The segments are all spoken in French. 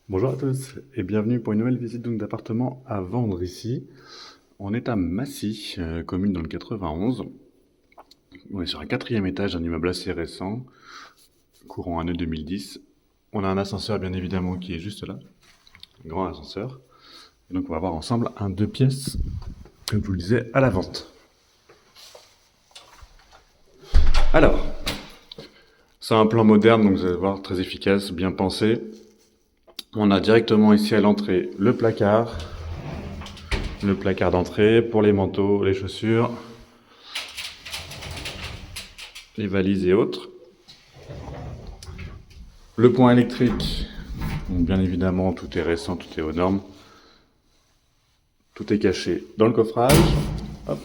Bonjour à tous et bienvenue pour une nouvelle visite d'appartement à vendre ici. On est à Massy, commune dans le 91. On est sur un 4e étage d'un immeuble assez récent, courant année 2010. On a un ascenseur bien évidemment qui est juste là, un grand ascenseur. Et donc on va voir ensemble un 2 pièces, comme je vous le disais, à la vente. Alors, c'est un plan moderne, donc vous allez voir, très efficace, bien pensé. On a directement ici à l'entrée le placard d'entrée pour les manteaux, les chaussures, les valises et autres. Le point électrique, donc bien évidemment tout est récent, tout est aux normes. Tout est caché dans le coffrage. Hop.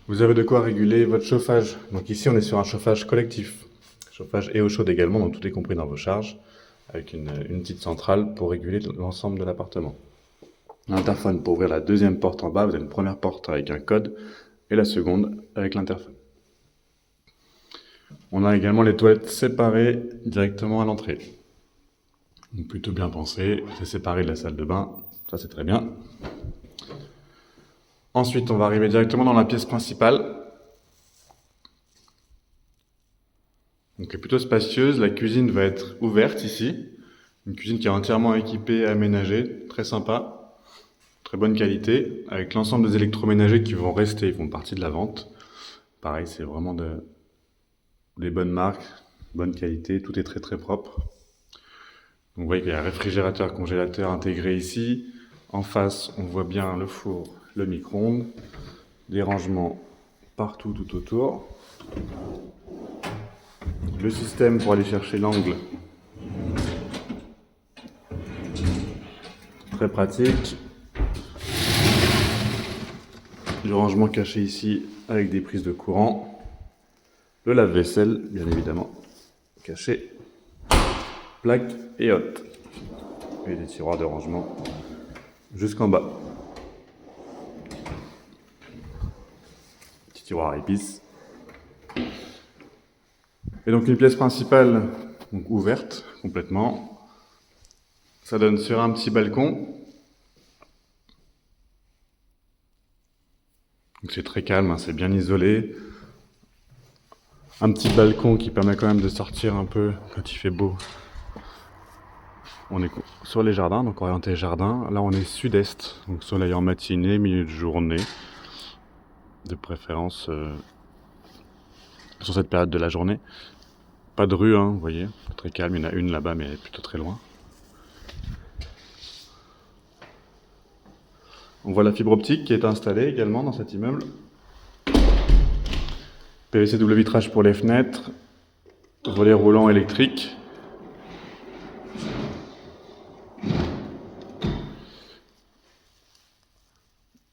Vous avez de quoi réguler votre chauffage. Donc ici on est sur un chauffage collectif. Chauffage et eau chaude également, donc tout est compris dans vos charges. Avec une petite centrale pour réguler l'ensemble de l'appartement. L'interphone pour ouvrir la deuxième porte en bas, vous avez une première porte avec un code et la seconde avec l'interphone. On a également les toilettes séparées directement à l'entrée. Donc plutôt bien pensé, c'est séparé de la salle de bain, ça c'est très bien. Ensuite, on va arriver directement dans la pièce principale. Donc elle est plutôt spacieuse, la cuisine va être ouverte ici. Une cuisine qui est entièrement équipée, aménagée, très sympa, très bonne qualité, avec l'ensemble des électroménagers qui vont rester, ils font partie de la vente. Pareil, c'est vraiment des bonnes marques, bonne qualité, tout est très très propre. Donc vous voyez qu'il y a un réfrigérateur, congélateur intégré ici. En face, on voit bien le four, le micro-ondes, des rangements partout tout autour. Le système pour aller chercher l'angle, très pratique. Du rangement caché ici avec des prises de courant. Le lave-vaisselle, bien évidemment, caché. Plaque et hôte. Et des tiroirs de rangement jusqu'en bas. Petit tiroir à épices. Et donc une pièce principale donc ouverte complètement. Ça donne sur un petit balcon. Donc c'est très calme, hein, c'est bien isolé. Un petit balcon qui permet quand même de sortir un peu quand il fait beau. On est sur les jardins, donc orienté jardin. Là on est sud-est, donc soleil en matinée, milieu de journée. De préférence sur cette période de la journée. Pas de rue, hein, vous voyez, très calme. Il y en a une là-bas, mais elle est plutôt très loin. On voit la fibre optique qui est installée également dans cet immeuble. PVC double vitrage pour les fenêtres. Volet roulant électrique.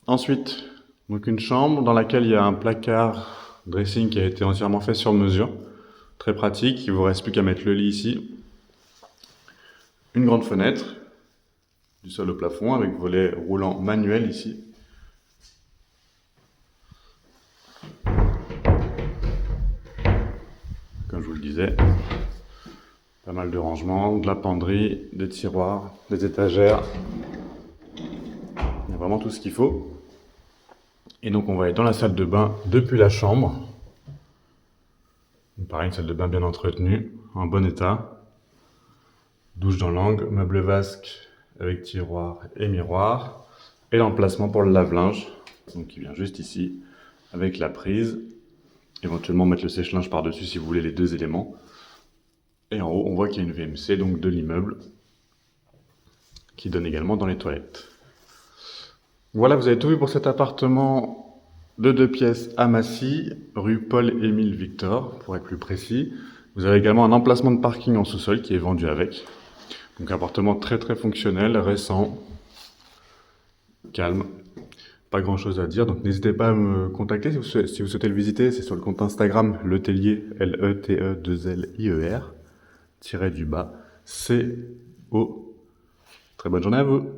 Ensuite, donc une chambre dans laquelle il y a un placard dressing qui a été entièrement fait sur mesure. Très pratique, il vous reste plus qu'à mettre le lit ici. Une grande fenêtre, du sol au plafond, avec volet roulant manuel ici. Comme je vous le disais, pas mal de rangements, de la penderie, des tiroirs, des étagères. Il y a vraiment tout ce qu'il faut. Et donc on va aller dans la salle de bain depuis la chambre. Pareil, une salle de bain bien entretenue, en bon état. Douche dans l'angle, meuble vasque avec tiroir et miroir. Et l'emplacement pour le lave-linge, donc qui vient juste ici, avec la prise. Éventuellement mettre le sèche-linge par-dessus si vous voulez les deux éléments. Et en haut, on voit qu'il y a une VMC, donc de l'immeuble, qui donne également dans les toilettes. Voilà, vous avez tout vu pour cet appartement de 2 pièces à Massy, rue Paul-Émile Victor, pour être plus précis. Vous avez également un emplacement de parking en sous-sol qui est vendu avec. Donc un appartement très très fonctionnel, récent, calme, pas grand chose à dire. Donc n'hésitez pas à me contacter si vous souhaitez le visiter. C'est sur le compte Instagram Letellier, L-E-T-E-2-L-I-E-R, tiré du bas, C-O. Très bonne journée à vous.